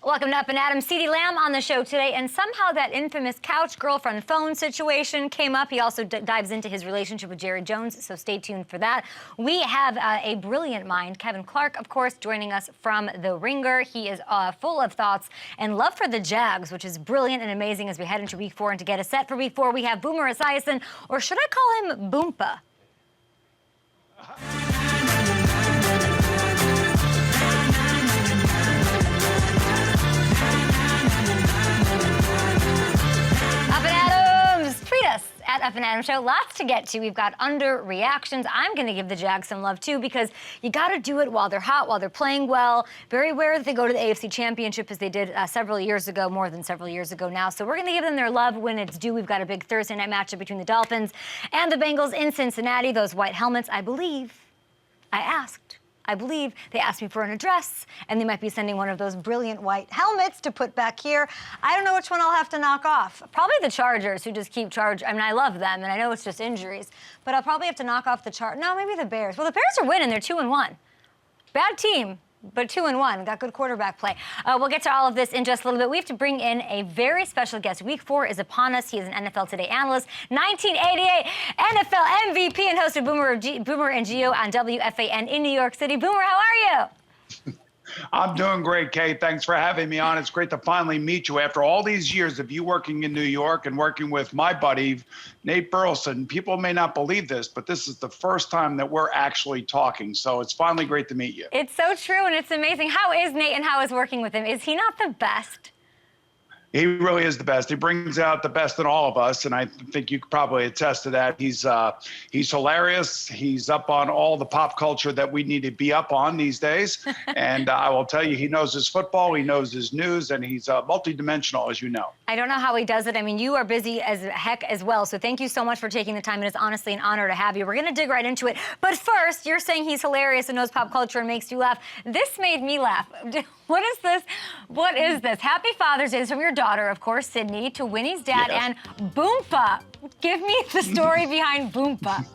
Welcome to Up and Adam. CeeDee Lamb on the show today, and somehow that infamous couch girlfriend phone situation came up. He also dives into his relationship with Jerry Jones, so stay tuned for that. We have a brilliant mind, Kevin Clark, of course, joining us from The Ringer. He is full of thoughts and love for the Jags, which is brilliant and amazing as we head into Week 4. And to get us set for Week 4, we have Boomer Esiason, or should I call him Boompa? At Up and Adam Show. Lots to get to. We've got underreactions. I'm going to give the Jags some love, too, because you got to do it while they're hot, while they're playing well. Very rare that they go to the AFC Championship, as they did several years ago, more than several years ago now. So we're going to give them their love when it's due. We've got a big Thursday night matchup between the Dolphins and the Bengals in Cincinnati. Those white helmets, I believe they asked me for an address, and they might be sending one of those brilliant white helmets to put back here. I don't know which one I'll have to knock off. Probably the Chargers, who just keep charging. I mean, I love them, and I know it's just injuries, but I'll probably have to knock off the No, maybe the Bears. Well, the Bears are winning. They're 2-1. Bad team, but 2-1. Got good quarterback play. We'll get to all of this in just a little bit. We have to bring in a very special guest. Week 4 is upon us. He is an NFL Today analyst, 1988 NFL MVP, and host of Boomer and Gio on WFAN in New York City. Boomer, how are you? I'm doing great, Kate. Thanks for having me on. It's great to finally meet you after all these years of you working in New York and working with my buddy, Nate Burleson. People may not believe this, but this is the first time that we're actually talking. So it's finally great to meet you. It's so true, and it's amazing. How is Nate, and how is working with him? Is he not the best? He really is the best. He brings out the best in all of us, and I think you could probably attest to that. He's hilarious. He's up on all the pop culture that we need to be up on these days. And I will tell you, he knows his football, he knows his news, and he's multidimensional, as you know. I don't know how he does it. I mean, you are busy as heck as well, so thank you so much for taking the time. It is honestly an honor to have you. We're going to dig right into it. But first, you're saying he's hilarious and knows pop culture and makes you laugh. This made me laugh. What is this? What is this? Happy Father's Day. This is from your daughter, of course, Sydney, to Winnie's dad, yes. And Boompa. Give me the story behind Boompa.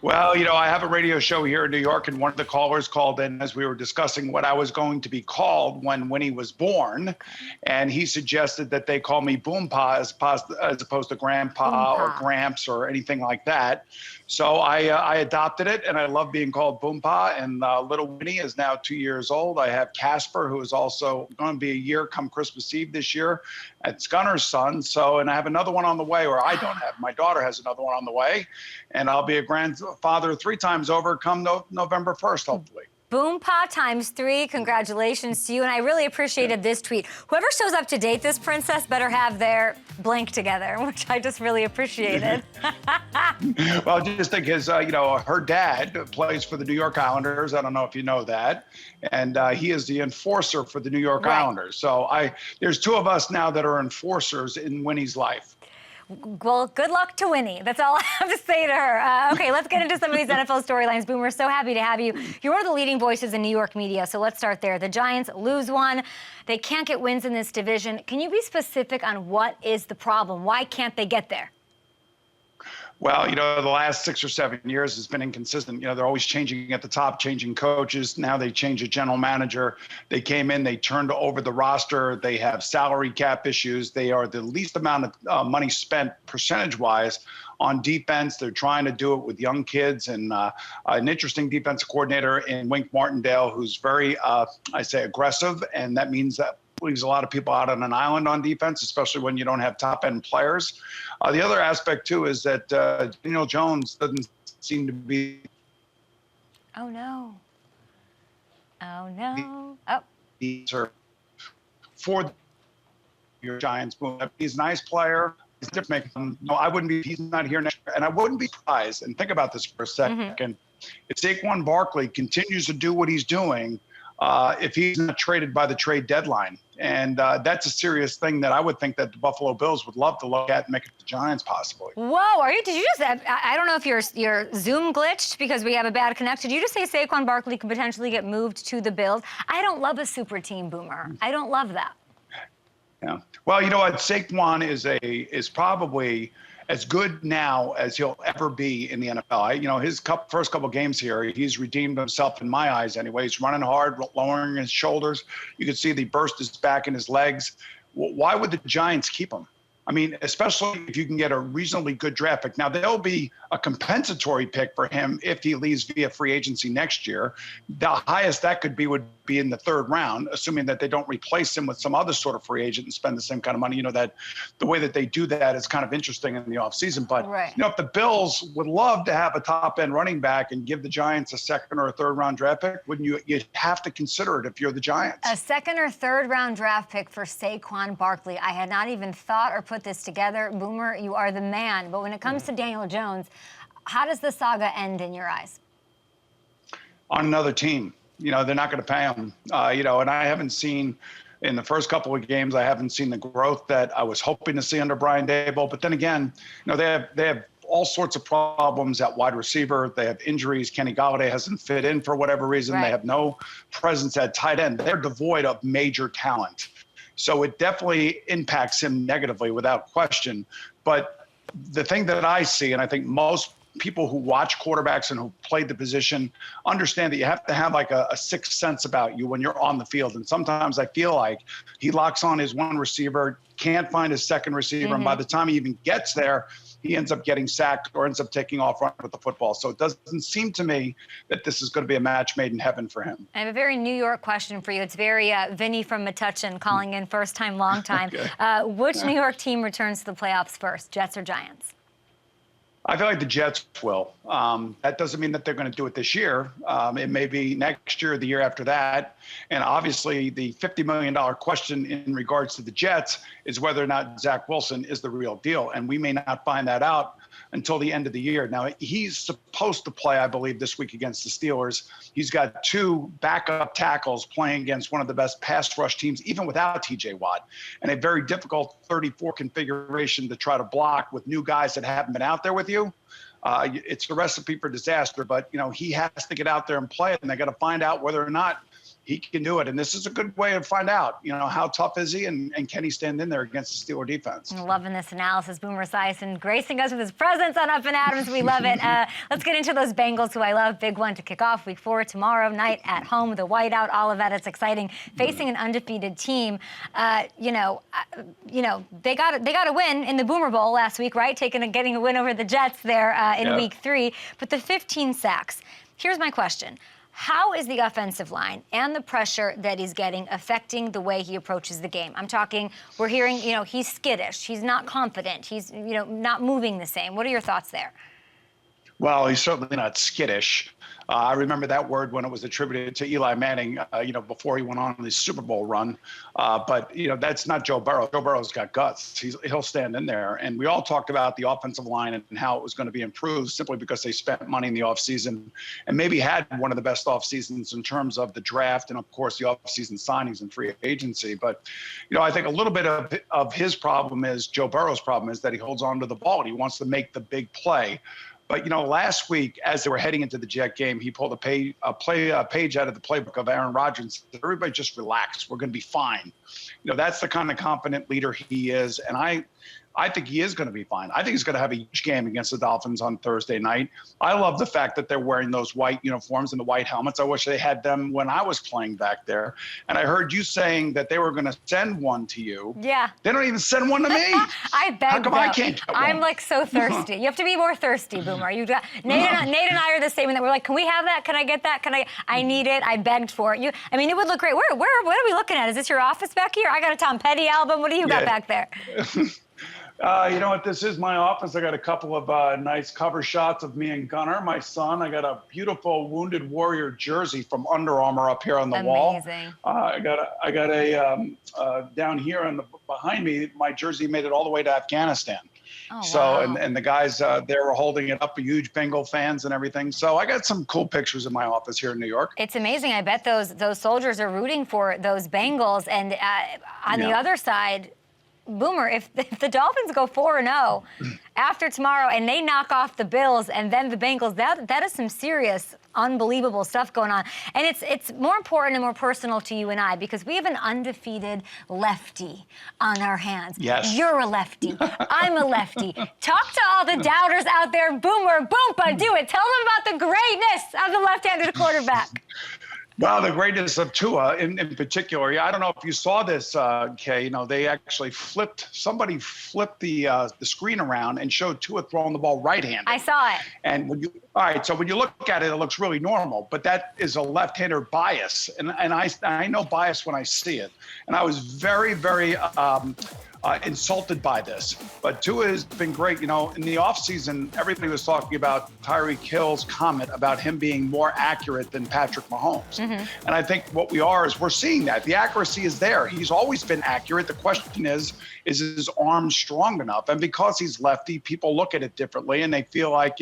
Well, you know, I have a radio show here in New York, and one of the callers called in as we were discussing what I was going to be called when Winnie was born, and he suggested that they call me Boompa as opposed to Grandpa or Gramps or anything like that. So I adopted it, and I love being called Boompa, and little Winnie is now 2 years old. I have Casper, who is also going to be a year come Christmas Eve this year. It's Gunner's son, and I have another one on the way, or I don't have. My daughter has another one on the way, and I'll be a grandfather 3 times over come November 1st, hopefully. Boompa times 3. Congratulations to you. And I really appreciated this tweet. Whoever shows up to date this princess better have their blank together, which I just really appreciated. Well, just think her dad plays for the New York Islanders. I don't know if you know that. And he is the enforcer for the New York Islanders. So there's 2 of us now that are enforcers in Winnie's life. Well, good luck to Winnie. That's all I have to say to her. Okay, let's get into some of these NFL storylines. Boomer, so happy to have you. You're one of the leading voices in New York media, so let's start there. The Giants lose one. They can't get wins in this division. Can you be specific on what is the problem? Why can't they get there? Well, the last 6 or 7 years has been inconsistent. They're always changing at the top, changing coaches. Now they change a general manager. They came in, they turned over the roster. They have salary cap issues. They are the least amount of money spent percentage-wise on defense. They're trying to do it with young kids and an interesting defensive coordinator in Wink Martindale, who's very, aggressive, and that means that leaves a lot of people out on an island on defense, especially when you don't have top-end players. The other aspect, too, is that Daniel Jones doesn't seem to be... Oh, no. Oh, no. Oh. For your Giants. He's a nice player. He's different. I wouldn't be... He's not here next year. And I wouldn't be surprised, and think about this for a second, if Saquon Barkley continues to do what he's doing, if he's not traded by the trade deadline. And that's a serious thing that I would think that the Buffalo Bills would love to look at and make it the Giants possibly. Whoa, did you just, I don't know if your Zoom glitched because we have a bad connection. Did you just say Saquon Barkley could potentially get moved to the Bills? I don't love a super team, Boomer. I don't love that. Yeah. Well, you know what? Saquon is probably as good now as he'll ever be in the NFL. His first couple games here, he's redeemed himself in my eyes anyway. He's running hard, lowering his shoulders. You can see the burst his back and his legs. Why would the Giants keep him? I mean, especially if you can get a reasonably good draft pick. Now, there'll be a compensatory pick for him if he leaves via free agency next year. The highest that could be would be in the third round, assuming that they don't replace him with some other sort of free agent and spend the same kind of money. That the way that they do that is kind of interesting in the offseason. But, right. If the Bills would love to have a top-end running back and give the Giants a second or a third-round draft pick, wouldn't you? You'd have to consider it if you're the Giants. A second or third-round draft pick for Saquon Barkley. I had not even thought or put this together. Boomer, you are the man. But when it comes to Daniel Jones, how does the saga end in your eyes? On another team. They're not going to pay him. And I haven't seen in the first couple of games, I haven't seen the growth that I was hoping to see under Brian Daboll. But then again, they have all sorts of problems at wide receiver. They have injuries. Kenny Golladay hasn't fit in for whatever reason. Right. They have no presence at tight end. They're devoid of major talent. So it definitely impacts him negatively without question. But the thing that I see, and I think most people who watch quarterbacks and who played the position understand that you have to have like a sixth sense about you when you're on the field. And sometimes I feel like he locks on his one receiver, can't find his second receiver. And by the time he even gets there, he ends up getting sacked or ends up taking off running with the football. So it doesn't seem to me that this is going to be a match made in heaven for him. I have a very New York question for you. It's very Vinny from Metuchen calling in, first time, long time. Okay. Which New York team returns to the playoffs first, Jets or Giants? I feel like the Jets will. That doesn't mean that they're going to do it this year. It may be next year or the year after that. And obviously, the $50 million question in regards to the Jets is whether or not Zach Wilson is the real deal. And we may not find that out until the end of the year. Now, he's supposed to play, I believe, this week against the Steelers. He's got two backup tackles playing against one of the best pass rush teams, even without T.J. Watt, and a very difficult 34 configuration to try to block with new guys that haven't been out there with you. It's a recipe for disaster, but, he has to get out there and play it, and they got to find out whether or not he can do it. And this is a good way to find out, how tough is he and can he stand in there against the Steeler defense? I'm loving this analysis. Boomer Esiason gracing us with his presence on Up and Adams. We love it. Let's get into those Bengals, who I love. Big one to kick off week 4 tomorrow night at home. The whiteout, all of that. It's exciting. Facing an undefeated team. They got a win in the Boomer Bowl last week, right? Getting a win over the Jets there in week 3. But the 15 sacks. Here's my question. How is the offensive line and the pressure that he's getting affecting the way he approaches the game? I'm talking, we're hearing, he's skittish. He's not confident. He's, not moving the same. What are your thoughts there? Well, he's certainly not skittish. I remember that word when it was attributed to Eli Manning, before he went on his Super Bowl run. But that's not Joe Burrow. Joe Burrow's got guts. He'll stand in there. And we all talked about the offensive line and how it was going to be improved simply because they spent money in the offseason and maybe had one of the best offseasons in terms of the draft and, of course, the offseason signings and free agency. But, I think a little bit of his problem is, Joe Burrow's problem is that he holds on to the ball and he wants to make the big play. But, last week, as they were heading into the Jet game, he pulled a page out of the playbook of Aaron Rodgers and said, everybody just relax. We're going to be fine. That's the kind of confident leader he is. And I think he is going to be fine. I think he's going to have a huge game against the Dolphins on Thursday night. I love the fact that they're wearing those white uniforms and the white helmets. I wish they had them when I was playing back there. And I heard you saying that they were going to send one to you. Yeah. They don't even send one to me. I beg. How come I can't get one? I'm like so thirsty. You have to be more thirsty, Boomer. Nate and I are the same in that we're like, can we have that? Can I get that? I need it. I begged for it. It would look great. What are we looking at? Is this your office back here? I got a Tom Petty album. What do you got back there? You know what? This is my office. I got a couple of nice cover shots of me and Gunnar, my son. I got a beautiful Wounded Warrior jersey from Under Armour up here on the wall. Amazing. I got a down here behind me. My jersey made it all the way to Afghanistan. Oh, so wow. and the guys they were holding it up, huge Bengal fans and everything. So I got some cool pictures in my office here in New York. It's amazing. I bet those soldiers are rooting for those Bengals. And on the other side, Boomer, if the Dolphins go 4-0 after tomorrow and they knock off the Bills and then the Bengals, that is some serious unbelievable stuff going on. And it's more important and more personal to you and I because we have an undefeated lefty on our hands. Yes. You're a lefty. I'm a lefty. Talk to all the doubters out there. Boomer, Boompa, do it. Tell them about the greatness of the left-handed quarterback. Well, the greatness of Tua in particular. I don't know if you saw this, Kay. They actually somebody flipped the screen around and showed Tua throwing the ball right-handed. I saw it. And all right, so when you look at it, it looks really normal, but that is a left-hander bias. And I know bias when I see it. And I was very, very insulted by this. But Tua has been great. In the offseason, everybody was talking about Tyreek Hill's comment about him being more accurate than Patrick Mahomes. And I think what we're seeing that. The accuracy is there. He's always been accurate. The question is his arm strong enough? And because he's lefty, people look at it differently and they feel like,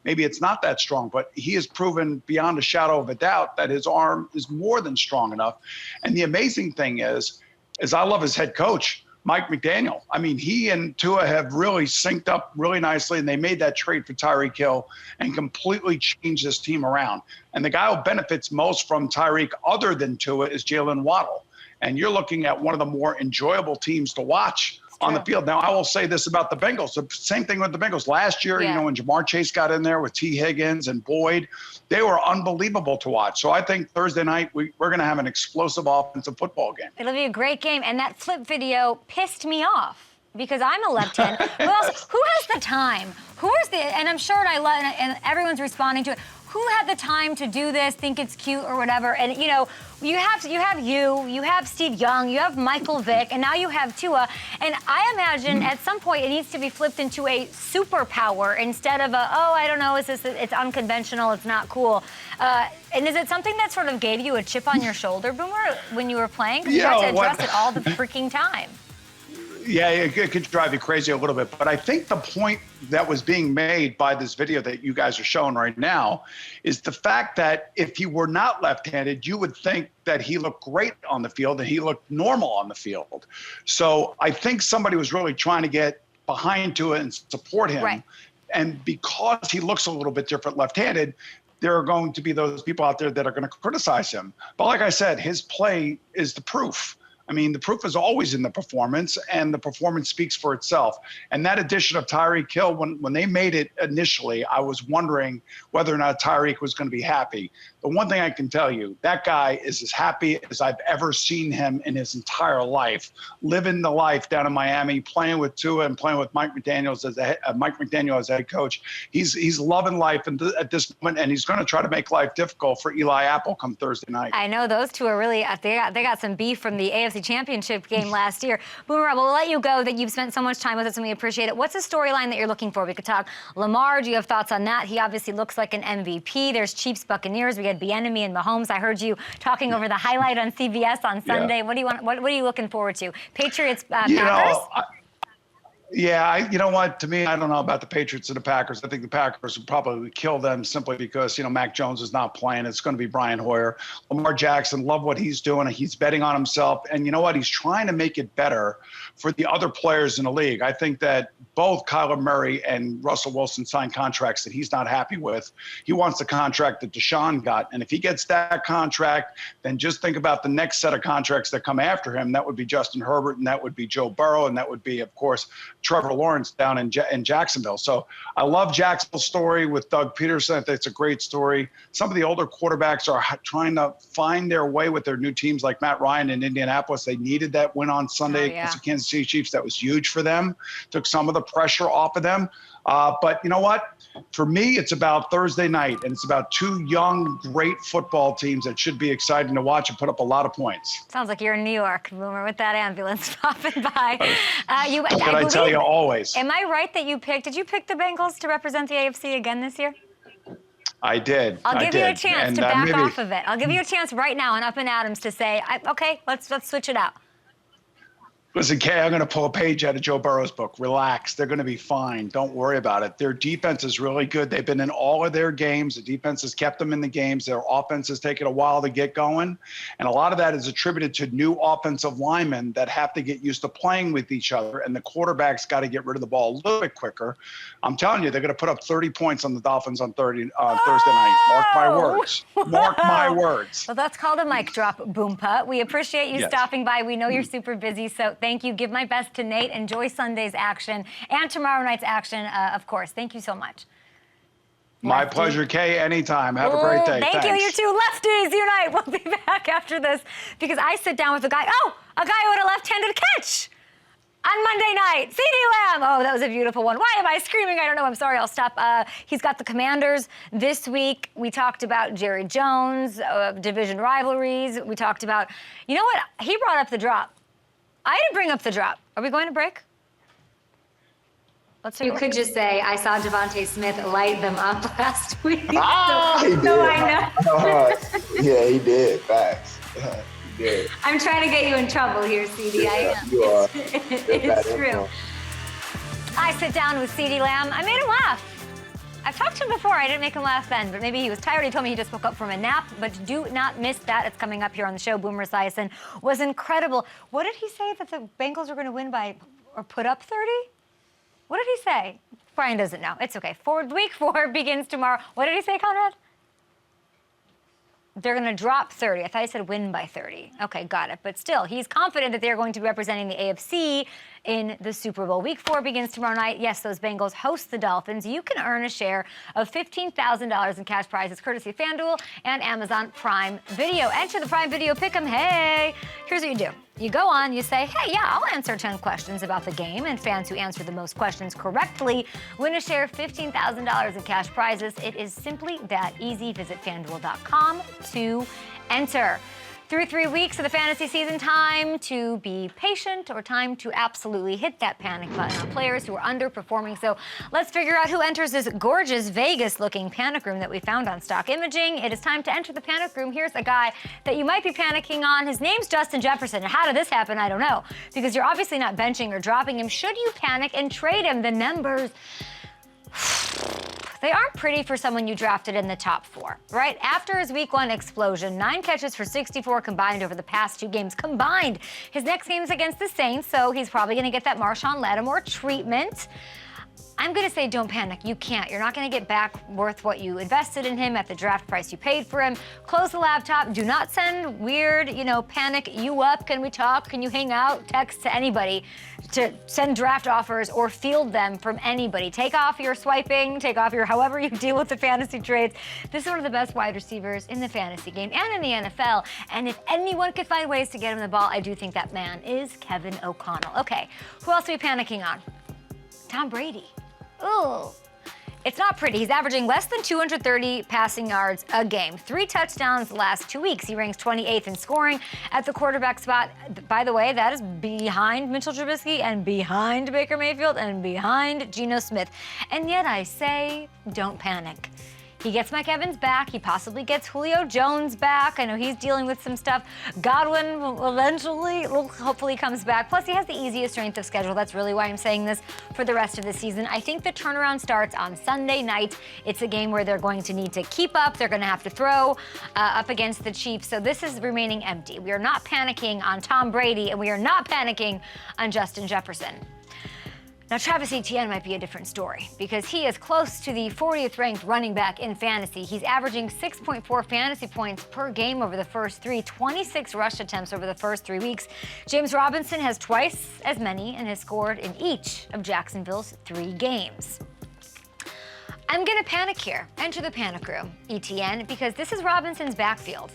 maybe it's not that strong. But he has proven beyond a shadow of a doubt that his arm is more than strong enough. And the amazing thing is I love his head coach, Mike McDaniel. I mean, he and Tua have really synced up really nicely, and they made that trade for Tyreek Hill and completely changed this team around. And the guy who benefits most from Tyreek other than Tua is Jalen Waddle. And you're looking at one of the more enjoyable teams to watch on the field. Now, I will say this about the Bengals. The same thing with the Bengals. Last year, when Jamar Chase got in there with T. Higgins and Boyd, they were unbelievable to watch. So I think Thursday night, we're going to have an explosive offensive football game. It'll be a great game. And that flip video pissed me off because I'm a left-hander. Who has the time? And I'm sure and everyone's responding to it. Who had the time to do this, think it's cute or whatever? And, you have Steve Young, you have Michael Vick, and now you have Tua. And I imagine at some point it needs to be flipped into a superpower instead of I don't know, it's unconventional, it's not cool. And is it something that sort of gave you a chip on your shoulder, Boomer, when you were playing? Because you had to address it all the freaking time. Yeah, it could drive you crazy a little bit. But I think the point that was being made by this video that you guys are showing right now is the fact that if he were not left-handed, you would think that he looked great on the field and he looked normal on the field. So I think somebody was really trying to get behind to it and support him. Right. And because he looks a little bit different left-handed, there are going to be those people out there that are going to criticize him. But like I said, his play is the proof. I mean, the proof is always in the performance, and the performance speaks for itself. And that addition of Tyreek Hill, when they made it initially, I was wondering whether or not Tyreek was going to be happy. The one thing I can tell you, that guy is as happy as I've ever seen him in his entire life, living the life down in Miami, playing with Tua and playing with Mike McDaniel as head coach. He's loving life at this moment, and he's going to try to make life difficult for Eli Apple come Thursday night. I know those two are really they got some beef from the AFC Championship game last year. Boomer, we'll let you go that you've spent so much time with us and we appreciate it. What's the storyline that you're looking for? We could talk Lamar. Do you have thoughts on that? He obviously looks like an MVP. There's Chiefs, Buccaneers. We had Bieniemy and Mahomes. I heard you talking over the highlight on CBS on Sunday. Yeah. What do you want? What are you looking forward to? Patriots, Packers? You know what? To me, I don't know about the Patriots and the Packers. I think the Packers would probably kill them simply because, Mac Jones is not playing. It's going to be Brian Hoyer. Lamar Jackson, love what he's doing. He's betting on himself. And you know what? He's trying to make it better for the other players in the league. I think that both Kyler Murray and Russell Wilson signed contracts that he's not happy with. He wants the contract that Deshaun got. And if he gets that contract, then just think about the next set of contracts that come after him. That would be Justin Herbert, and that would be Joe Burrow, and that would be, of course, Trevor Lawrence down in Jacksonville. So I love Jacksonville's story with Doug Peterson. I think it's a great story. Some of the older quarterbacks are trying to find their way with their new teams, like Matt Ryan in Indianapolis. They needed that win on Sunday against the Kansas City Chiefs. That was huge for them. Took some of the pressure off of them. But you know what? For me, it's about Thursday night, and it's about two young, great football teams that should be exciting to watch and put up a lot of points. Sounds like you're in New York, Boomer, with that ambulance popping by. What can I tell you always? Am I right that did you pick the Bengals to represent the AFC again this year? I did. I'll give you a chance to back off of it. I'll give you a chance right now on Up and Adams to say, okay, let's switch it out. Listen, Kay, I'm going to pull a page out of Joe Burrow's book. Relax. They're going to be fine. Don't worry about it. Their defense is really good. They've been in all of their games. The defense has kept them in the games. Their offense has taken a while to get going. And a lot of that is attributed to new offensive linemen that have to get used to playing with each other. And the quarterback's got to get rid of the ball a little bit quicker. I'm telling you, they're going to put up 30 points on the Dolphins on Thursday night. Mark my words. Mark my words. Well, that's called a mic drop, Boompa. We appreciate you stopping by. We know you're super busy, so thank you. Give my best to Nate. Enjoy Sunday's action and tomorrow night's action, of course. Thank you so much. My pleasure, Kay. Anytime. Have a great day. Thank you. You two lefties unite. We'll be back after this because I sit down with a guy who had a left-handed catch on Monday night. CeeDee Lamb. Oh, that was a beautiful one. Why am I screaming? I don't know. I'm sorry. I'll stop. He's got the Commanders this week. We talked about Jerry Jones, division rivalries. We talked about, you know what? He brought up the drop. I didn't bring up the drop. Are we going to break? You could just say, I saw Devontae Smith light them up last week. He did. I know. Yeah, he did. Facts. He did. I'm trying to get you in trouble here, CeeDee. I am. You are. It's true. I sit down with CeeDee Lamb. I made him laugh. I've talked to him before. I didn't make him laugh then, but maybe he was tired. He told me he just woke up from a nap, but do not miss that. It's coming up here on the show. Boomer Esiason was incredible. What did he say that the Bengals were going to win by or put up 30? What did he say? Brian doesn't know. It's okay. Week 4 begins tomorrow. What did he say, Conrad? They're going to drop 30. I thought he said win by 30. Okay, got it. But still, he's confident that they're going to be representing the AFC in the Super Bowl. Week 4 begins tomorrow night. Yes, those Bengals host the Dolphins. You can earn a share of $15,000 in cash prizes courtesy of FanDuel and Amazon Prime Video. Enter the Prime Video Pick'em. Hey, here's what you do. You go on, you say, hey, yeah, I'll answer 10 questions about the game, and fans who answer the most questions correctly win a share of $15,000 in cash prizes. It is simply that easy. Visit FanDuel.com to enter. Through 3 weeks of the fantasy season, time to be patient or time to absolutely hit that panic button on players who are underperforming. So let's figure out who enters this gorgeous Vegas-looking panic room that we found on Stock Imaging. It is time to enter the panic room. Here's a guy that you might be panicking on. His name's Justin Jefferson. How did this happen? I don't know. Because you're obviously not benching or dropping him. Should you panic and trade him? The numbers... They aren't pretty for someone you drafted in the top 4, right? After his week 1 explosion, 9 catches for 64 combined over the past 2 games combined. His next game is against the Saints, so he's probably going to get that Marshawn Lattimore treatment. I'm going to say don't panic. You can't. You're not going to get back worth what you invested in him at the draft price you paid for him. Close the laptop. Do not send weird, panic, you up, can we talk, can you hang out, text to anybody to send draft offers or field them from anybody. Take off your swiping, take off your however you deal with the fantasy trades. This is one of the best wide receivers in the fantasy game and in the NFL. And if anyone could find ways to get him the ball, I do think that man is Kevin O'Connell. Okay, who else are we panicking on? Tom Brady. Ooh. It's not pretty. He's averaging less than 230 passing yards a game. 3 touchdowns the last 2 weeks. He ranks 28th in scoring at the quarterback spot. By the way, that is behind Mitchell Trubisky and behind Baker Mayfield and behind Geno Smith. And yet I say, don't panic. He gets Mike Evans back. He possibly gets Julio Jones back. I know he's dealing with some stuff. Godwin will eventually, hopefully comes back. Plus, he has the easiest strength of schedule. That's really why I'm saying this for the rest of the season. I think the turnaround starts on Sunday night. It's a game where they're going to need to keep up. They're going to have to throw up against the Chiefs. So this is remaining empty. We are not panicking on Tom Brady, and we are not panicking on Justin Jefferson. Now, Travis Etienne might be a different story because he is close to the 40th ranked running back in fantasy. He's averaging 6.4 fantasy points per game over the first 3, 26 rush attempts over the first 3 weeks. James Robinson has twice as many and has scored in each of Jacksonville's 3 games. I'm going to panic here. Enter the panic room, Etienne, because this is Robinson's backfield.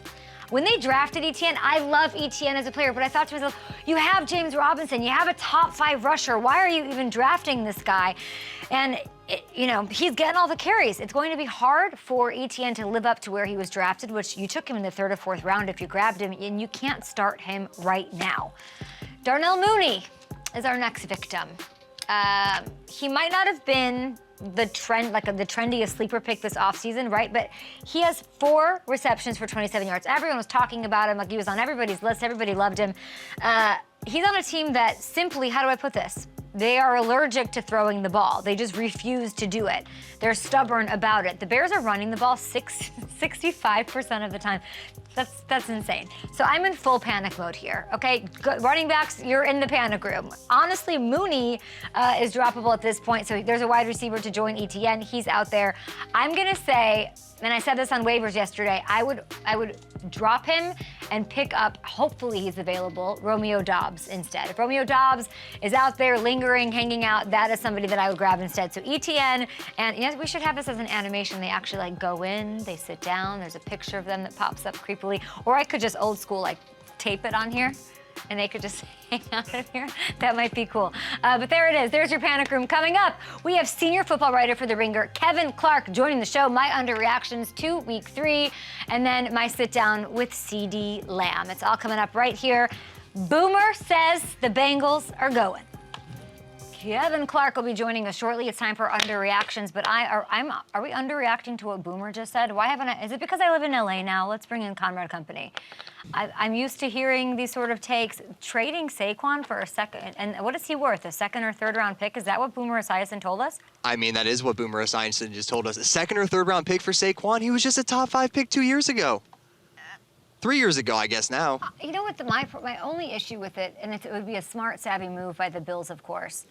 When they drafted Etienne, I love Etienne as a player, but I thought to myself, you have James Robinson, you have a top 5 rusher. Why are you even drafting this guy? And, he's getting all the carries. It's going to be hard for Etienne to live up to where he was drafted, which you took him in the 3rd or 4th round if you grabbed him, and you can't start him right now. Darnell Mooney is our next victim. He might not have been the trendiest sleeper pick this offseason, right? But he has 4 receptions for 27 yards. Everyone was talking about him like he was on everybody's list. Everybody loved him. he's on a team that simply, how do I put this? They are allergic to throwing the ball. They just refuse to do it. They're stubborn about it. The Bears are running the ball 65% of the time. That's insane. So I'm in full panic mode here, okay? Good. Running backs, you're in the panic room. Honestly, Mooney is droppable at this point, so there's a wide receiver to join ETN. He's out there. I'm gonna say, and I said this on waivers yesterday, I would drop him and pick up, hopefully he's available, Romeo Doubs instead. If Romeo Doubs is out there lingering, hanging out, that is somebody that I would grab instead. So ETN, and yes, we should have this as an animation. They actually like go in, they sit down, there's a picture of them that pops up creepily. Or I could just old school like tape it on here and they could just hang out in here. That might be cool. But there it is. There's your panic room. Coming up, we have senior football writer for The Ringer, Kevin Clark, joining the show. My underreactions to Week 3, and then my sit down with CeeDee Lamb. It's all coming up right here. Boomer says the Bengals are going. Kevin Clark will be joining us shortly. It's time for underreactions, but are we underreacting to what Boomer just said? Why haven't I? Is it because I live in LA now? Let's bring in Conrad Company. I'm used to hearing these sort of takes. Trading Saquon for a second, and what is he worth? A second or third round pick? Is that what Boomer Esiason told us? I mean, that is what Boomer Esiason just told us. A second or third round pick for Saquon? He was just a top 5 pick 2 years ago. 3 years ago, I guess now. You know what? My only issue with it, and it would be a smart, savvy move by the Bills, of course.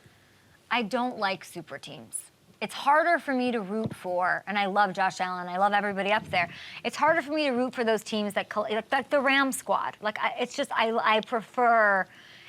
I don't like super teams. It's harder for me to root for, and I love Josh Allen, I love everybody up there. It's harder for me to root for those teams that, like the Ram squad. Like, it's just, I prefer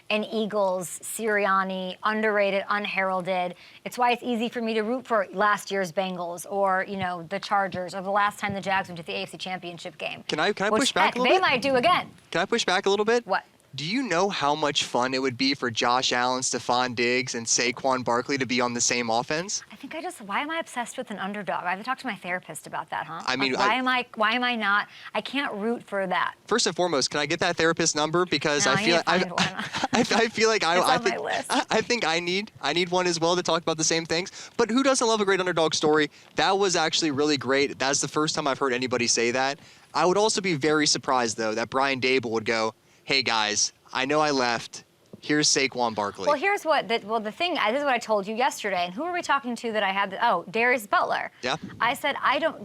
an Eagles, Sirianni, underrated, unheralded. It's why it's easy for me to root for last year's Bengals or, you know, the Chargers or the last time the Jags went to the AFC Championship game. Can I push back a little bit? They might do again. Can I push back a little bit? What? Do you know how much fun it would be for Josh Allen, Stephon Diggs, and Saquon Barkley to be on the same offense? I think why am I obsessed with an underdog? I have to talk to my therapist about that, huh? I mean, like, why am I not? I can't root for that. First and foremost, can I get that therapist number? Because No, I feel I feel like I think I need one as well to talk about the same things. But who doesn't love a great underdog story? That was actually really great. That's the first time I've heard anybody say that. I would also be very surprised though that Brian Dable would go, "Hey guys, I know I left. Here's Saquon Barkley." Well, here's what, this is what I told you yesterday. And who were we talking to that I had? Darius Butler. Yeah. I said,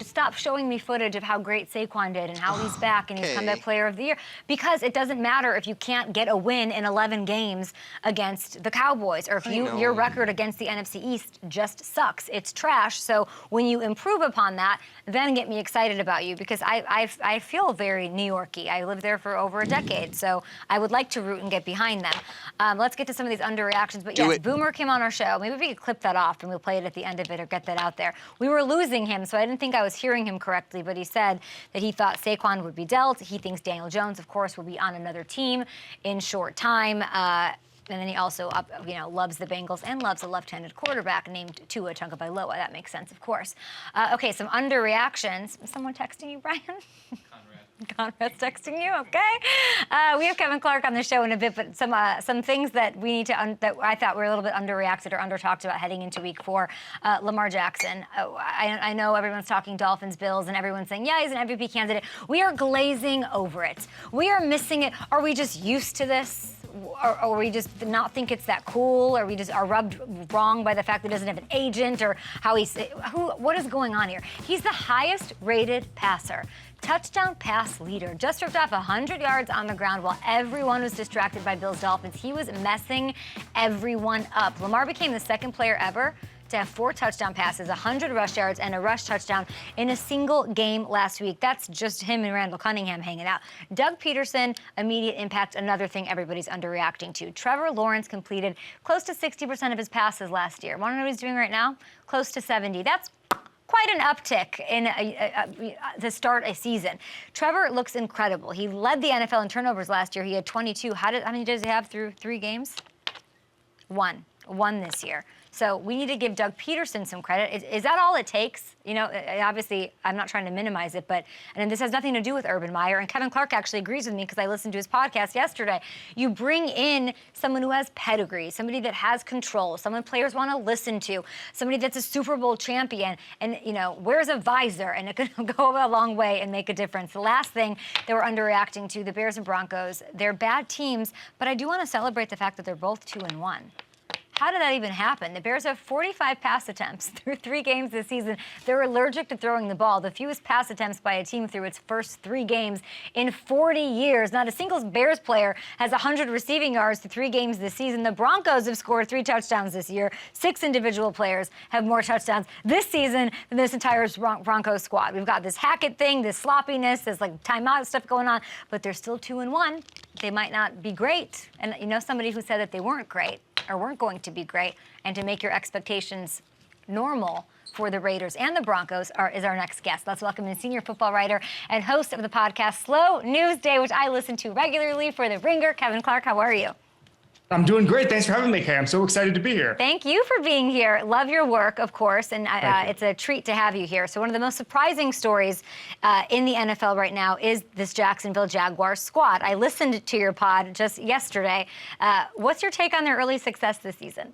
stop showing me footage of how great Saquon did and how he's back and he's comeback player of the year. Because it doesn't matter if you can't get a win in 11 games against the Cowboys or if your record against the NFC East just sucks. It's trash. So when you improve upon that, then get me excited about you because I feel very New York-y. I lived there for over a decade. So I would like to root and get behind them. Let's get to some of these underreactions. But yes, Boomer came on our show. Maybe we could clip that off and we'll play it at the end of it or get that out there. We were losing him, so I didn't think I was hearing him correctly, but he said that he thought Saquon would be dealt. He thinks Daniel Jones, of course, will be on another team in short time. And then he also, loves the Bengals and loves a left-handed quarterback named Tua Tagovailoa. That makes sense, of course. Okay, some underreactions. Is someone texting you, Brian? Conrad's texting you, okay? We have Kevin Clark on the show in a bit, but some things that we need to that I thought were a little bit underreacted or under-talked about heading into Week 4. Lamar Jackson. I know everyone's talking Dolphins, Bills, and everyone's saying, yeah, he's an MVP candidate. We are glazing over it. We are missing it. Are we just used to this? Or we just not think it's that cool, or we just are rubbed wrong by the fact that he doesn't have an agent, or what is going on here? He's the highest rated passer, touchdown pass leader, just ripped off 100 yards on the ground while everyone was distracted by Bills Dolphins. He was messing everyone up. Lamar became the second player ever to have 4 touchdown passes, 100 rush yards, and a rush touchdown in a single game last week. That's just him and Randall Cunningham hanging out. Doug Peterson, immediate impact, another thing everybody's underreacting to. Trevor Lawrence completed close to 60% of his passes last year. Want to know what he's doing right now? Close to 70. That's quite an uptick in to start a season. Trevor looks incredible. He led the NFL in turnovers last year. He had 22. How many does he have through 3 games? 1. won this year. So we need to give Doug Peterson some credit. Is that all it takes? You know, obviously, I'm not trying to minimize it, and this has nothing to do with Urban Meyer. And Kevin Clark actually agrees with me because I listened to his podcast yesterday. You bring in someone who has pedigree, somebody that has control, someone players want to listen to, somebody that's a Super Bowl champion, and, you know, wears a visor, and it can go a long way and make a difference. The last thing they were underreacting to, the Bears and Broncos, they're bad teams, but I do want to celebrate the fact that they're both 2-1. How did that even happen? The Bears have 45 pass attempts through 3 games this season. They're allergic to throwing the ball. The fewest pass attempts by a team through its first 3 games in 40 years. Not a single Bears player has 100 receiving yards through 3 games this season. The Broncos have scored 3 touchdowns this year. 6 individual players have more touchdowns this season than this entire Broncos squad. We've got this Hackett thing, this sloppiness, this like timeout stuff going on, but they're still 2-1. They might not be great. And you know somebody who said that they weren't great or weren't going to be great, and to make your expectations normal for the Raiders and the Broncos is our next guest. Let's welcome in senior football writer and host of the podcast Slow News Day, which I listen to regularly for The Ringer. Kevin Clark, how are you? I'm doing great. Thanks for having me, Kay. I'm so excited to be here. Thank you for being here. Love your work, of course, and it's a treat to have you here. So one of the most surprising stories in the NFL right now is this Jacksonville Jaguars squad. I listened to your pod just yesterday. What's your take on their early success this season?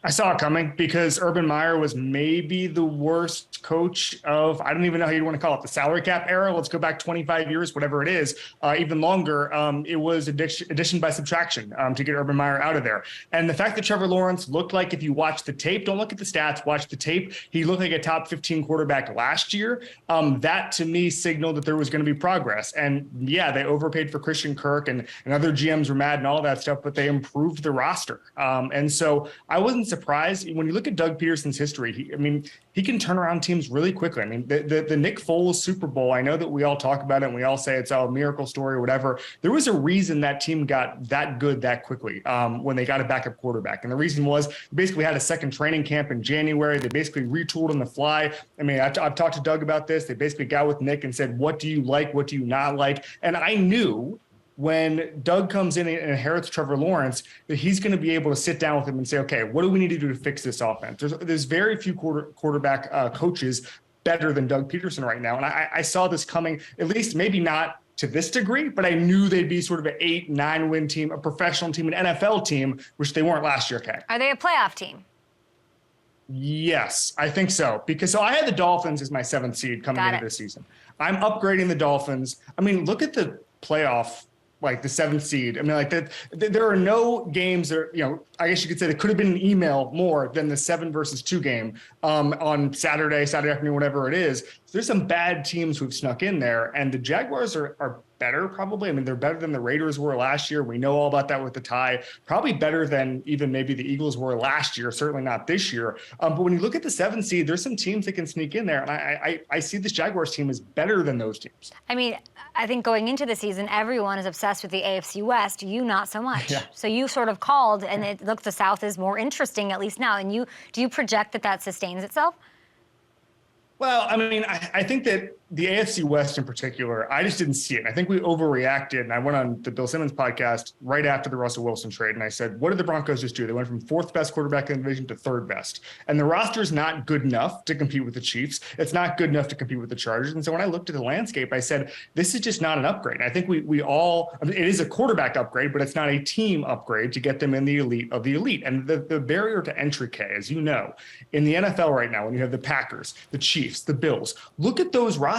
I saw it coming because Urban Meyer was maybe the worst coach of, I don't even know how you want to call it, the salary cap era. Let's go back 25 years, whatever it is, even longer. It was addition by subtraction to get Urban Meyer out of there. And the fact that Trevor Lawrence looked like, if you watch the tape, don't look at the stats, watch the tape, he looked like a top 15 quarterback last year. That to me signaled that there was going to be progress. And yeah, they overpaid for Christian Kirk and other GMs were mad and all that stuff, but they improved the roster. And so I wasn't surprised when you look at Doug Peterson's history. He can turn around teams really quickly. I mean, the Nick Foles Super Bowl, I know that we all talk about it and we all say it's a miracle story or whatever. There was a reason that team got that good that quickly when they got a backup quarterback. And the reason was they basically had a second training camp in January. They basically retooled on the fly. I mean, I've talked to Doug about this. They basically got with Nick and said, what do you like? What do you not like? And I knew when Doug comes in and inherits Trevor Lawrence, that he's going to be able to sit down with him and say, okay, what do we need to do to fix this offense? There's very few quarterback coaches better than Doug Peterson right now. And I saw this coming, at least maybe not to this degree, but I knew they'd be sort of an 8-9 win team, a professional team, an NFL team, which they weren't last year, Kay. Are they a playoff team? Yes, I think so. Because I had the Dolphins as my 7th seed coming into this season. I'm upgrading the Dolphins. I mean, look at the playoff, like the 7th seed. I mean, like that, there are no games that, I guess you could say there could have been an email more than the 7-2 game on Saturday afternoon, whatever it is. So there's some bad teams who've snuck in there, and the Jaguars are better probably. I mean, they're better than the Raiders were last year. We know all about that with the tie. Probably better than even maybe the Eagles were last year, certainly not this year. But when you look at the 7th seed, there's some teams that can sneak in there, and I see this Jaguars team as better than those teams. I mean, I think going into the season, everyone is obsessed with the AFC West. You not so much. Yeah. So you sort of called, and it looks the South is more interesting, at least now. And do you project that sustains itself? Well, I mean, I think that the AFC West in particular, I just didn't see it. I think we overreacted. And I went on the Bill Simmons podcast right after the Russell Wilson trade. And I said, what did the Broncos just do? They went from 4th best quarterback in the division to 3rd best. And the roster is not good enough to compete with the Chiefs. It's not good enough to compete with the Chargers. And so when I looked at the landscape, I said, this is just not an upgrade. And I think we all, I mean, it is a quarterback upgrade, but it's not a team upgrade to get them in the elite of the elite. And the barrier to entry, Kay, as you know, in the NFL right now, when you have the Packers, the Chiefs, the Bills, look at those rosters.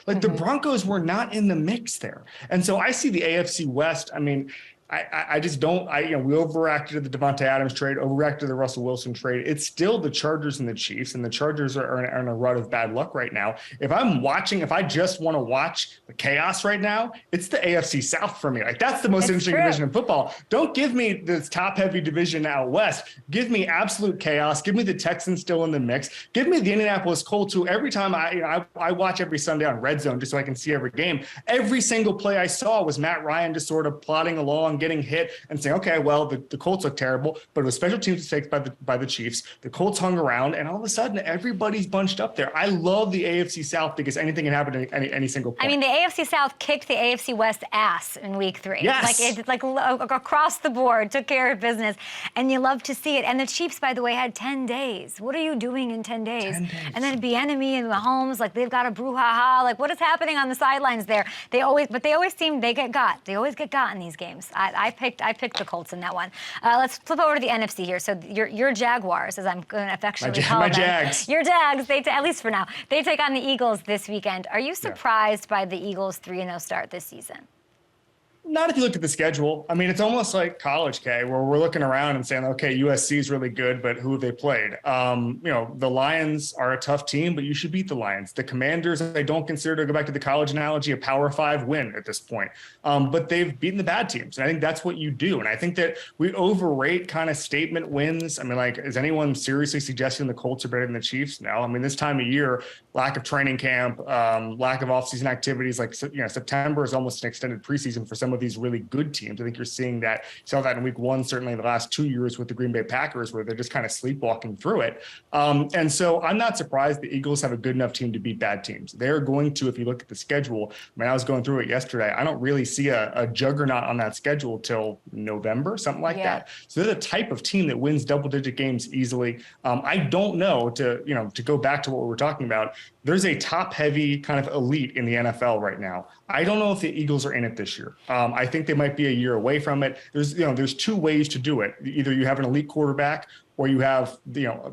Like the Broncos were not in the mix there. And so I see the AFC West. I mean, I just don't, we overreacted to the Devontae Adams trade, overreacted to the Russell Wilson trade. It's still the Chargers and the Chiefs, and the Chargers are in a rut of bad luck right now. If I just want to watch the chaos right now, it's the AFC South for me. Like that's the most interesting division in football. Don't give me this top heavy division out West. Give me absolute chaos. Give me the Texans still in the mix. Give me the Indianapolis Colts, who every time I watch every Sunday on Red Zone just so I can see every game. Every single play I saw was Matt Ryan just sort of plodding along, getting hit and saying, okay, well, the Colts look terrible, but it was special teams mistakes by the Chiefs. The Colts hung around, and all of a sudden, everybody's bunched up there. I love the AFC South because anything can happen at any single point. I mean, the AFC South kicked the AFC West ass in week 3. Yes. Like across the board, took care of business, and you love to see it. And the Chiefs, by the way, had 10 days. What are you doing in 10 days? 10 days. And then Bieniemy and Mahomes, like they've got a brouhaha. Like what is happening on the sidelines there? They always seem they get got. They always get got in these games. I picked the Colts in that one. Let's flip over to the NFC here. So your Jaguars, as I'm going to affectionately call them. My Jags. Your Jags. At least for now, they take on the Eagles this weekend. Are you surprised by the Eagles' 3-0 start this season? Not if you look at the schedule. I mean, it's almost like college, Kay, where we're looking around and saying, okay, USC is really good, but who have they played? The Lions are a tough team, but you should beat the Lions. The Commanders, I don't consider, to go back to the college analogy, a Power 5 win at this point. But they've beaten the bad teams, and I think that's what you do. And I think that we overrate kind of statement wins. I mean, like, is anyone seriously suggesting the Colts are better than the Chiefs? No. I mean, this time of year, lack of training camp, lack of offseason activities, September is almost an extended preseason for some of these really good teams. I think you're seeing that. You saw that in week 1, certainly in the last 2 years with the Green Bay Packers, where they're just kind of sleepwalking through it. And so I'm not surprised the Eagles have a good enough team to beat bad teams. They're going to, if you look at the schedule, I mean, I was going through it yesterday. I don't really see a juggernaut on that schedule till November, something like that. So they're the type of team that wins double-digit games easily. I don't know, to go back to what we were talking about, there's a top-heavy kind of elite in the NFL right now. I don't know if the Eagles are in it this year. I think they might be a year away from it. There's 2 ways to do it. Either you have an elite quarterback, or you have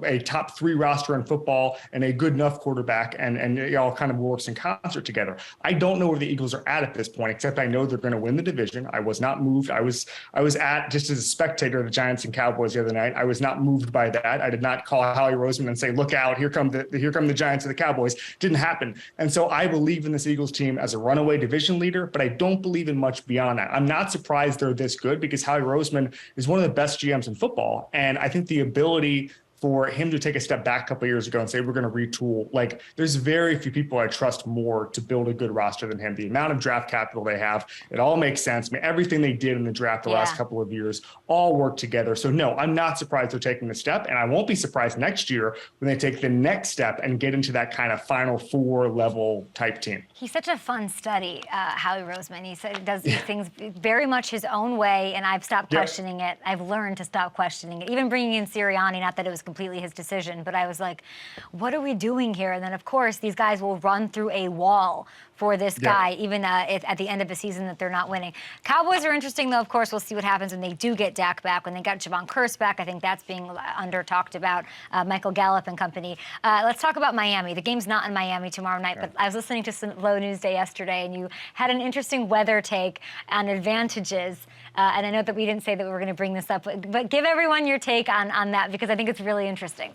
a top 3 roster in football and a good enough quarterback, and it all kind of works in concert together. I don't know where the Eagles are at this point, except I know they're going to win the division. I was not moved. I was at, just as a spectator of the Giants and Cowboys the other night. I was not moved by that. I did not call Howie Roseman and say, look out, here come the Giants and the Cowboys. Didn't happen. And so I believe in this Eagles team as a runaway division leader, but I don't believe in much beyond that. I'm not surprised they're this good because Howie Roseman is one of the best GMs in football. And I think the ability for him to take a step back a couple of years ago and say, we're going to retool, like there's very few people I trust more to build a good roster than him. The amount of draft capital they have, it all makes sense. I mean, everything they did in the draft the last couple of years all worked together. So no, I'm not surprised they're taking the step, and I won't be surprised next year when they take the next step and get into that kind of Final Four level type team. He's such a fun study, Howie Roseman. He does these things very much his own way, and I've stopped questioning it. I've learned to stop questioning it. Even bringing in Sirianni, not that it was completely his decision, but I was like, what are we doing here? And then, of course, these guys will run through a wall for this guy, even at the end of a season that they're not winning. Cowboys are interesting, though. Of course, we'll see what happens when they do get Dak back. When they got Javon Curse back, I think that's being under-talked about, Michael Gallup and company. Let's talk about Miami. The game's not in Miami tomorrow night, but I was listening to some Low News Day yesterday, and you had an interesting weather take on advantages. And I know that we didn't say that we were going to bring this up, but give everyone your take on that, because I think it's really interesting.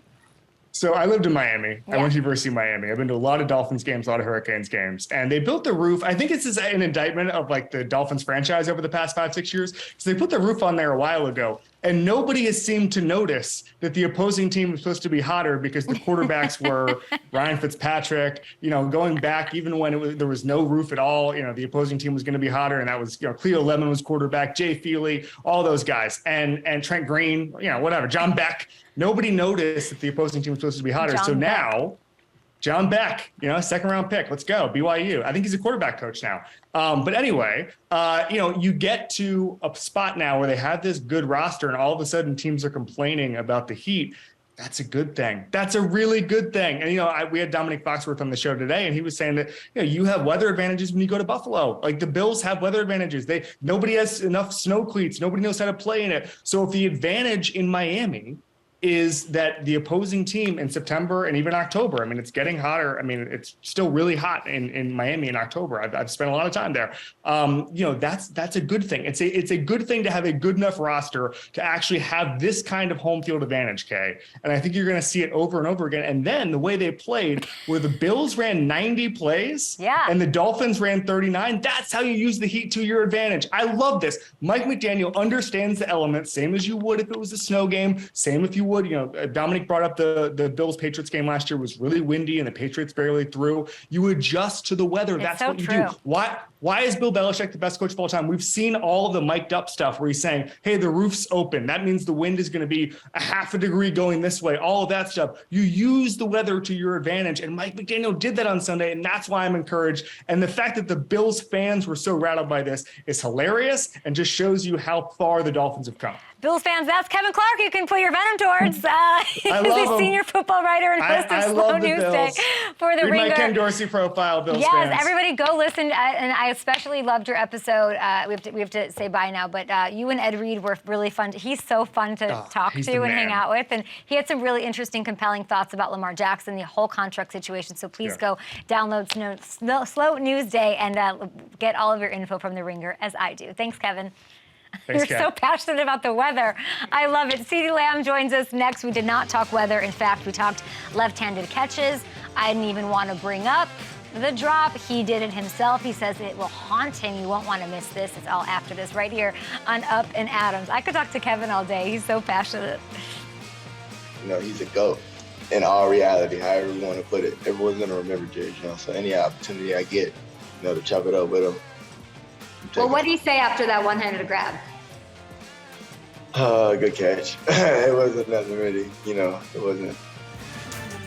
So I lived in Miami. I went to University of Miami. I've been to a lot of Dolphins games, a lot of Hurricanes games. And they built the roof. I think it's an indictment of like the Dolphins franchise over the past 5-6 years. So they put the roof on there a while ago. And nobody has seemed to notice that the opposing team was supposed to be hotter because the quarterbacks were Ryan Fitzpatrick, going back even when there was no roof at all, the opposing team was going to be hotter. And that was, Cleo Lemon was quarterback, Jay Feely, all those guys, and Trent Green, whatever, John Beck. Nobody noticed that the opposing team was supposed to be hotter. Now, John Beck, 2nd round pick. Let's go. BYU. I think he's a quarterback coach now. But anyway, you get to a spot now where they have this good roster and all of a sudden teams are complaining about the heat. That's a good thing. That's a really good thing. And, we had Dominic Foxworth on the show today, and he was saying that, you have weather advantages when you go to Buffalo. Like the Bills have weather advantages. Nobody has enough snow cleats. Nobody knows how to play in it. So if the advantage in Miami is that the opposing team in September and even October, it's getting hotter. It's still really hot in Miami in October. I've spent a lot of time there. That's a good thing. It's a good thing to have a good enough roster to actually have this kind of home field advantage, Kay. And I think you're going to see it over and over again. And then the way they played, where the Bills ran 90 plays and the Dolphins ran 39, that's how you use the heat to your advantage. I love this. Mike McDaniel understands the elements, same as you would if it was a snow game, same if you would, Dominic brought up the Bills-Patriots game last year was really windy and the Patriots barely threw. You adjust to the weather. That's so what you true. do. Why is Bill Belichick the best coach of all time? We've seen all of the mic'd up stuff where he's saying, hey, the roof's open. That means the wind is going to be a half a degree going this way, all of that stuff. You use the weather to your advantage. And Mike McDaniel did that on Sunday, and that's why I'm encouraged. And the fact that the Bills fans were so rattled by this is hilarious and just shows you how far the Dolphins have come. Bills fans, that's Kevin Clark. You can put your venom towards. He's the senior football writer and host of Slow News Day for the Ringer. Read my Ken Dorsey profile, Bills yes, fans. Yes, everybody go listen. And I especially loved your episode. We have to say bye now, but you and Ed Reed were really fun. He's so fun to talk to and hang out with. And he had some really interesting, compelling thoughts about Lamar Jackson, the whole contract situation. So please go download Slow News Day and get all of your info from the Ringer, as I do. Thanks, Kevin. Thanks, You're so passionate about the weather. I love it. CeeDee Lamb joins us next. We did not talk weather. In fact, we talked left-handed catches. I didn't even want to bring up the drop. He did it himself. He says it will haunt him. You won't want to miss this. It's all after this right here on Up and Adams. I could talk to Kevin all day. He's so passionate. He's a GOAT in all reality, however you want to put it. Everyone's going to remember Jerry Jones. So any opportunity I get, to chop it up with him. Well, what do you say after that one-handed grab? Good catch. It wasn't nothing really, it wasn't.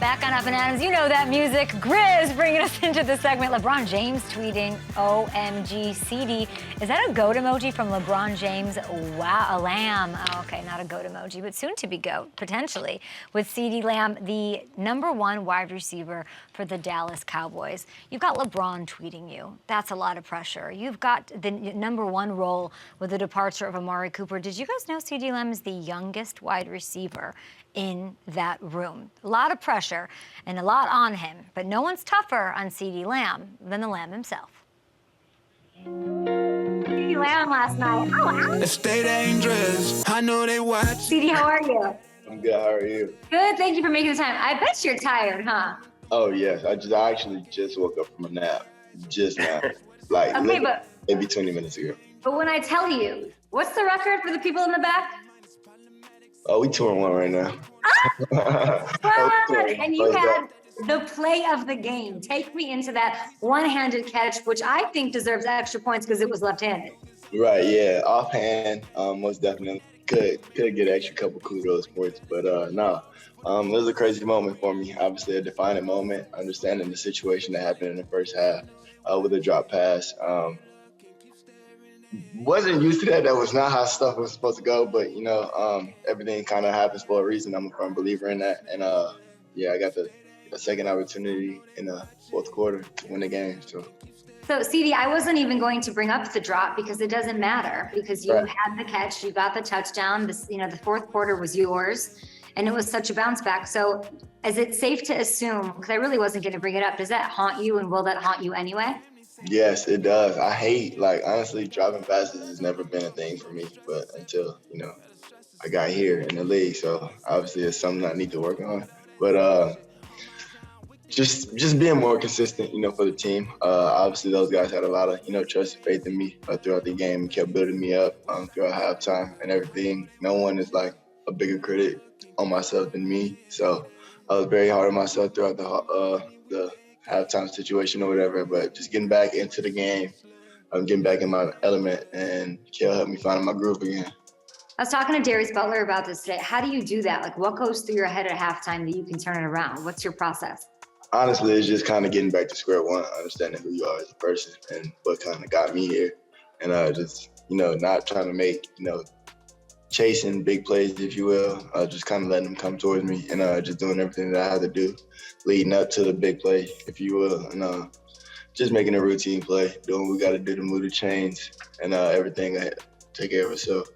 Back on Up and Adams, you know that music. Grizz bringing us into the segment. LeBron James tweeting, OMG, CeeDee. Is that a goat emoji from LeBron James? Wow, a lamb. Oh, okay, not a goat emoji, but soon to be goat, potentially, with CeeDee Lamb, the #1 wide receiver for the Dallas Cowboys. You've got LeBron tweeting you. That's a lot of pressure. You've got the #1 role with the departure of Amari Cooper. Did you guys know CeeDee Lamb is the youngest wide receiver in that room? A lot of pressure and a lot on him, but no one's tougher on CeeDee Lamb than the Lamb himself. CeeDee Lamb last night. Oh, stay dangerous. I know they watch. CeeDee, how are you? I'm good. How are you? Good. Thank you for making the time. I bet you're tired, huh? Oh yes. I actually just woke up from a nap just now, maybe 20 minutes ago. But when I tell you, what's the record for the people in the back? Oh, we 2-1 right now. And you had the play of the game. Take me into that one-handed catch, which I think deserves extra points because it was left-handed. Right, yeah. Offhand, most definitely could get an extra couple kudos points, but no. It was a crazy moment for me. Obviously, a defining moment, understanding the situation that happened in the first half with a drop pass. Wasn't used to that. That was not how stuff was supposed to go, but everything kind of happens for a reason. I'm a firm believer in that, and I got the second opportunity in the fourth quarter to win the game. So CeeDee, I wasn't even going to bring up the drop because it doesn't matter because you had the catch, you got the touchdown. The fourth quarter was yours, and it was such a bounce back. So is it safe to assume? Because I really wasn't going to bring it up. Does that haunt you, and will that haunt you anyway? Yes, it does. I hate, honestly, dropping passes has never been a thing for me, but until, I got here in the league. So obviously it's something I need to work on. But just being more consistent, for the team. Obviously those guys had a lot of, trust and faith in me throughout the game and kept building me up throughout halftime and everything. No one is a bigger critic on myself than me. So I was very hard on myself throughout the halftime situation or whatever, but just getting back into the game, getting back in my element, and Kel helped me find my groove again. I was talking to Darius Butler about this today. How do you do that? What goes through your head at halftime that you can turn it around? What's your process? Honestly, it's just kind of getting back to square one, understanding who you are as a person and what kind of got me here, and just not trying to make chasing big plays, if you will, just kind of letting them come towards me and just doing everything that I have to do leading up to the big play, if you will, and just making a routine play, doing what we got to do to move the chains and everything take care of itself.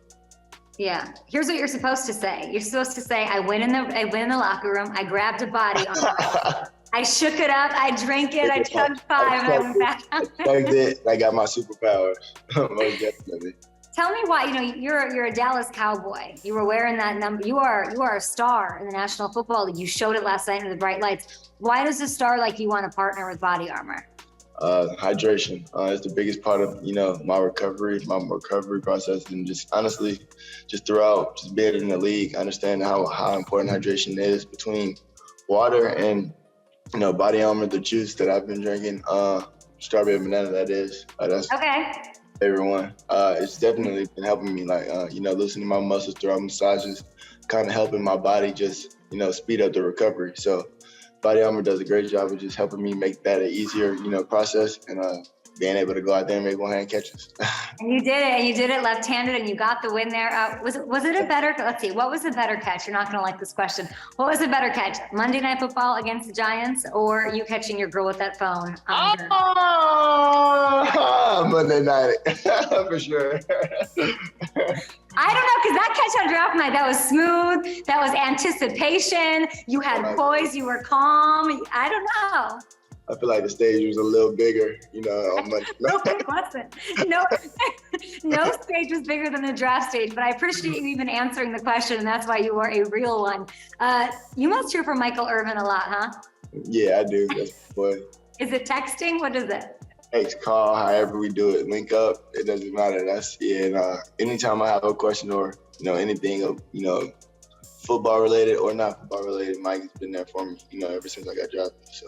Yeah. Here's what you're supposed to say. You're supposed to say, I went in the locker room, I grabbed a body armor, I shook it up, I drank it, I chugged 5, and I went back. I got my superpowers, most definitely. Tell me why, you're a Dallas Cowboy. You were wearing that number. You are a star in the National Football League. You showed it last night in the bright lights. Why does a star like you want to partner with body armor? Hydration is the biggest part of, my recovery process, and just honestly, just throughout, just being in the league, understanding how important hydration is between water and, Body Armor, the juice that I've been drinking, strawberry banana, that is. That's Okay. favorite one. It's definitely been helping me, loosening my muscles throughout massages, kind of helping my body just, speed up the recovery. So Body Armor does a great job of just helping me make that an easier, process, and being able to go out there and make one-hand catches. And you did it left-handed, and you got the win there. Was it a better, let's see, what was a better catch? You're not gonna like this question. What was a better catch? Monday Night Football against the Giants, or you catching your girl with that phone? Monday night, for sure. I don't know, because that catch on draft night, that was smooth. That was anticipation. You had poise. You were calm. I don't know. I feel like the stage was a little bigger, on Monday. No, it wasn't. No stage was bigger than the draft stage, but I appreciate you even answering the question, and that's why you are a real one. You must cheer for Michael Irvin a lot, huh? Yeah, I do. That's my boy. Is it texting? What is it? Text, call, however we do it, link up. It doesn't matter. And anytime I have a question or, anything, football related or not football related, Mike has been there for me, ever since I got drafted. So.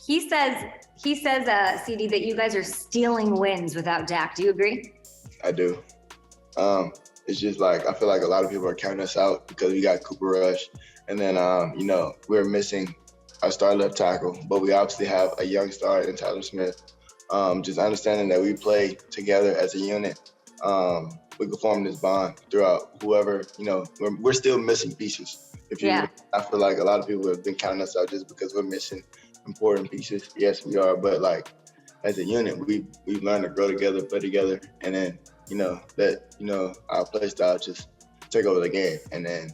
He says, CeeDee, that you guys are stealing wins without Dak. Do you agree? I do. It's just like, I feel like a lot of people are counting us out because we got Cooper Rush. And then, we're missing our star left tackle, but we obviously have a young star in Tyler Smith. Just understanding that we play together as a unit. We can form this bond throughout whoever, we're still missing pieces. I feel like a lot of people have been counting us out just because we're missing important pieces. Yes, we are, but like as a unit, we've learned to grow together, play together, and then let our play style just take over the game. And then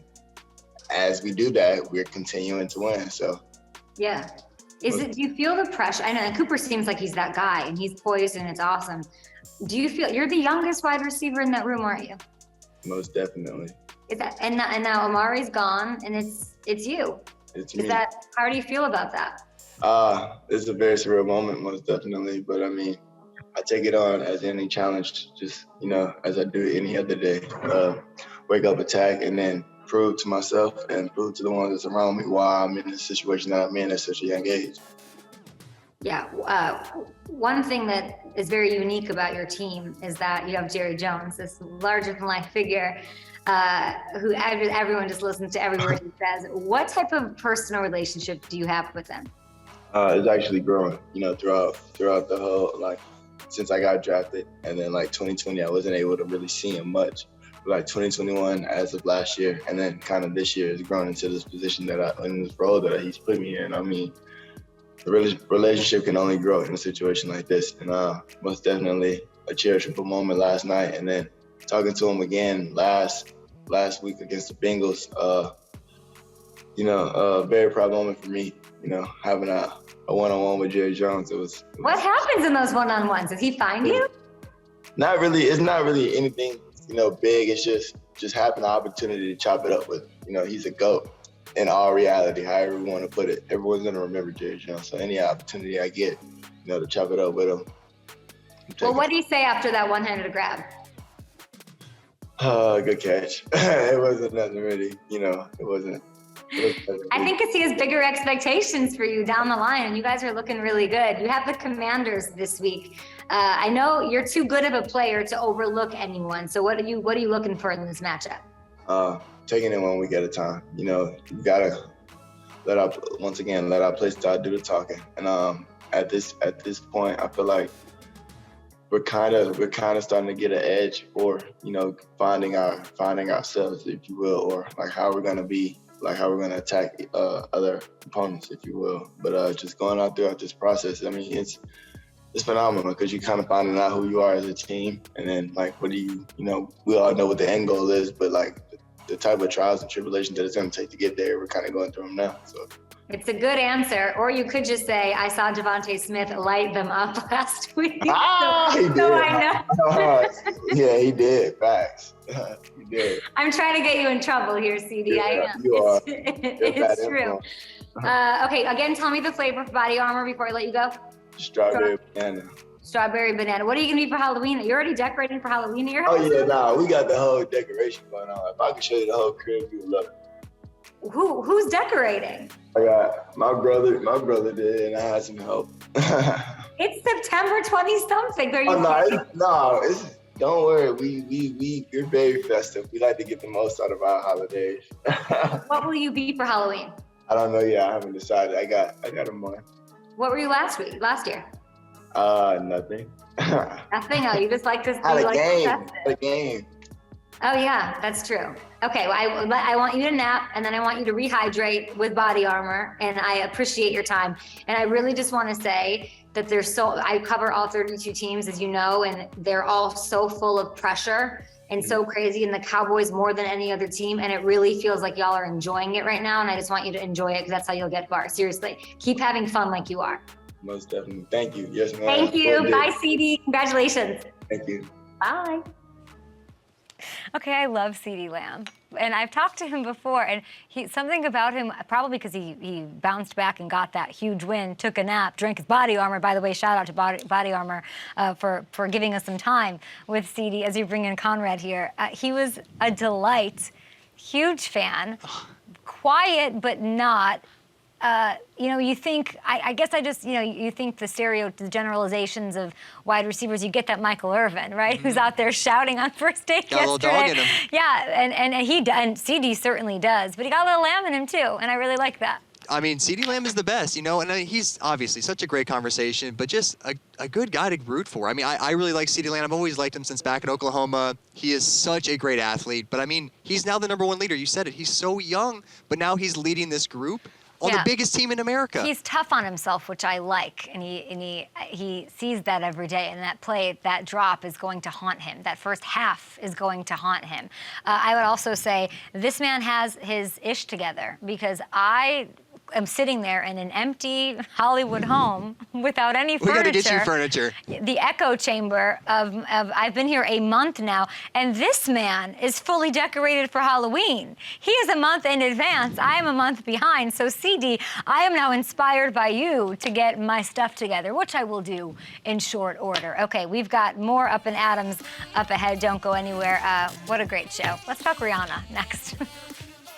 as we do that, we're continuing to win. So yeah. Do you feel the pressure? I know, and Cooper seems like he's that guy, and he's poised, and it's awesome. Do you feel you're the youngest wide receiver in that room, aren't you? Most definitely. Is that and now Amari's gone, and it's you. It's me. How do you feel about that? It's a very surreal moment, most definitely. But I mean, I take it on as any challenge, just as I do any other day. Wake up, attack, and then prove to myself and prove to the ones that's around me why I'm in the situation that I'm in at such a young age. Yeah. One thing that is very unique about your team is that you have Jerry Jones, this larger-than-life figure who everyone just listens to every word he says. What type of personal relationship do you have with him? It's actually growing, throughout the whole, since I got drafted. And then 2020, I wasn't able to really see him much. But 2021 as of last year, and then kind of this year has grown into this position in this role that he's put me in. I mean, the relationship can only grow in a situation like this. And most definitely a cherishable moment last night. And then talking to him again last week against the Bengals, a very proud moment for me, having a one-on-one with Jerry Jones. What happens in those one-on-ones? Does he find you? Not really. It's not really anything, big. It's just having the opportunity to chop it up with, he's a GOAT in all reality, however we want to put it. Everyone's going to remember Jerry Jones. So any opportunity I get, to chop it up with him. Well, what do you say after that one-handed grab? Good catch. It wasn't nothing really, it wasn't. I think because he has bigger expectations for you down the line, and you guys are looking really good. You have the Commanders this week. I know you're too good of a player to overlook anyone. So what are you looking for in this matchup? Taking it 1 week at a time. You gotta let our play style do the talking. And at this point, I feel like we're kind of starting to get an edge for finding ourselves, if you will, or how we're gonna be. How we're going to attack other opponents, if you will. But just going out throughout this process, I mean, it's phenomenal because you kind of finding out who you are as a team. And then, what do you we all know what the end goal is, but, the type of trials and tribulations that it's going to take to get there, we're kind of going through them now. So it's a good answer. Or you could just say, I saw Devontae Smith light them up last week. He did. I know. Yeah, he did. Facts. He did. I'm trying to get you in trouble here, CeeDee. Yeah, I am. You are. It's true. Okay, again, tell me the flavor of Body Armor before I let you go. Strawberry banana. Strawberry banana. What are you gonna be for Halloween? You're already decorating for Halloween at your house? Oh yeah, nah, we got the whole decoration going on. If I could show you the whole crib, you would love it. Who's decorating? I got my brother did, and I had some help. It's September 20 something. Are you it's don't worry. We're very festive. We like to get the most out of our holidays. What will you be for Halloween? I don't know yet. I haven't decided. I got a month. What were you last year? Nothing. Nothing. Oh, you just like to Had be a like game. festive. Had a game. Oh yeah, that's true. Okay, well, I want you to nap, and then I want you to rehydrate with body armor, and I appreciate your time. And I really just want to say that I cover all 32 teams, as you know, and they're all so full of pressure and so crazy, and the Cowboys more than any other team, and it really feels like y'all are enjoying it right now, and I just want you to enjoy it because that's how you'll get far. Seriously, keep having fun like you are. Most definitely. Thank you. Yes, ma'am. Thank you. Bye, CeeDee. Congratulations. Thank you. Bye. Okay, I love CeeDee Lamb. And I've talked to him before, and something about him, probably because he bounced back and got that huge win, took a nap, drank his body armor. By the way, shout out to body armor for giving us some time with CeeDee as you bring in Conrad here. He was a delight, huge fan, quiet but not. You think, I guess you think the generalizations of wide receivers, you get that Michael Irvin, right? Who's out there shouting on first take got yesterday. a little dog in him. Yeah, and CeeDee certainly does, but he got a little lamb in him too, and I really like that. I mean, CeeDee Lamb is the best, and he's obviously such a great conversation, but just a good guy to root for. I mean, I really like CeeDee Lamb. I've always liked him since back in Oklahoma. He is such a great athlete, but I mean, he's now the #1 leader. You said it. He's so young, but now he's leading this group on the biggest team in America. He's tough on himself, which I like, and he sees that every day. And that drop is going to haunt him. That first half is going to haunt him. I would also say this man has his ish together, because I am sitting there in an empty Hollywood home without any furniture. We got to get you furniture. The echo chamber of I've been here a month now, and this man is fully decorated for Halloween. He is a month in advance. I am a month behind. So CeeDee, I am now inspired by you to get my stuff together, which I will do in short order. Okay, we've got more Up and Adams up ahead. Don't go anywhere. What a great show. Let's talk Rihanna next.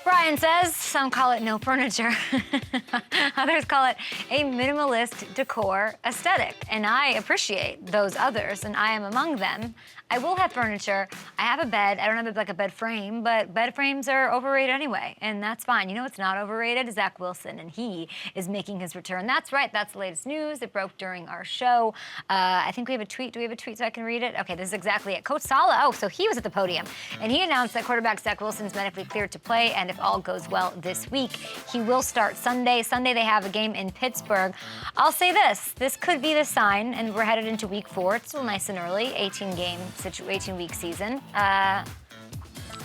Brian says some call it no furniture. Others call it a minimalist decor aesthetic. And I appreciate those others, and I am among them. I will have furniture. I have a bed. I don't have like a bed frame, but bed frames are overrated anyway, and that's fine. You know what's not overrated? Zach Wilson, and he is making his return. That's right. That's the latest news. It broke during our show. I think we have a tweet. Do we have a tweet so I can read it? Okay, this is exactly it. Coach Saleh, so he was at the podium, and he announced that quarterback Zach Wilson is medically cleared to play, and if all goes well this week, he will start Sunday. Sunday they have a game in Pittsburgh. I'll say this. This could be the sign, and we're headed into week 4. It's still nice and early, 18-week season.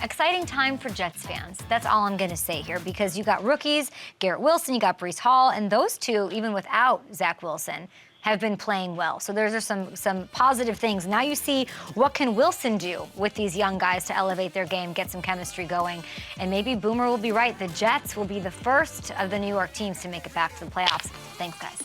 Exciting time for Jets fans. That's all I'm going to say here, because you got rookies, Garrett Wilson, you got Breece Hall, and those two, even without Zach Wilson, have been playing well. So those are some positive things. Now you see what can Wilson do with these young guys to elevate their game, get some chemistry going, and maybe Boomer will be right. The Jets will be the first of the New York teams to make it back to the playoffs. Thanks, guys.